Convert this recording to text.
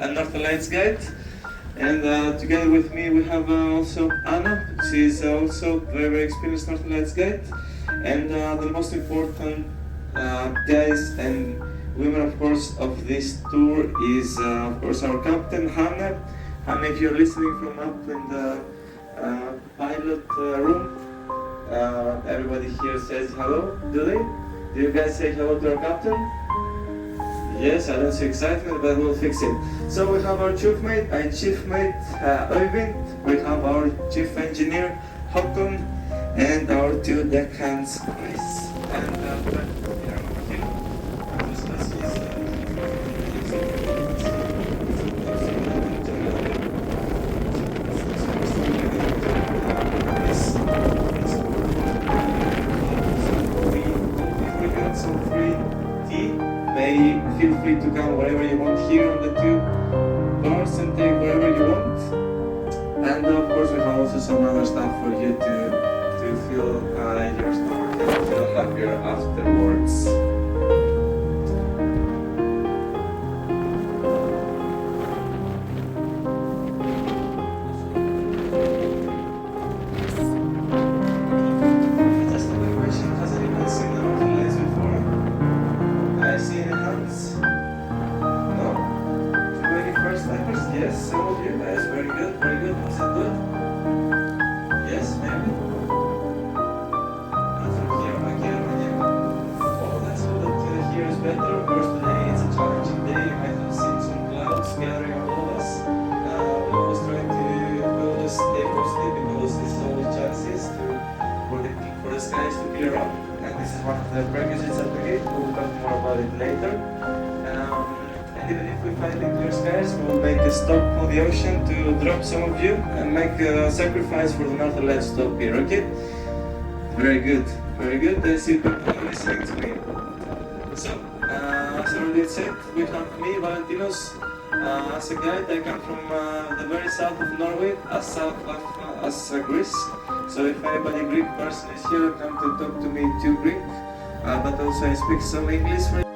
a Northern Lights guide. And together with me we have also Anna. She is also very experienced Northern Lights guide. And the most important guys and women, of course, of this tour is of course our captain Hanna. Hanna, if you're listening from up in the pilot room, everybody here says hello, do they? Do you guys say hello to our captain? Yes, I don't see excitement, but we'll fix it. So we have our chief mate, Øyvind, we have our chief engineer, Håkon, and our two deckhands, Chris and feel free to come wherever you want here on the two bars and take wherever you want. And of course we have also some other stuff for you to feel your stomach and feel happier afterwards. Yes, some of you guys, very good, very good. Was it good? Yes, maybe? And from here, again. Oh, that's good that here is better. Of course, today it's a challenging day. You might have seen some clouds gathering on all of us. We always try to stay positive because this is always chances for the skies to clear up. And this is one of the prerequisites at the gate. We'll talk more about it later. Even if we find the clear skies, we will make a stop on the ocean to drop some of you and make a sacrifice for the Northern Lights stop here, okay? Very good, very good. I see people are listening to me. So, as I already said, we have me, Valentinos, as a guide. I come from the very south of Norway, as south as Greece. So if anybody Greek person is here, come to talk to me to Greek. But also I speak some English.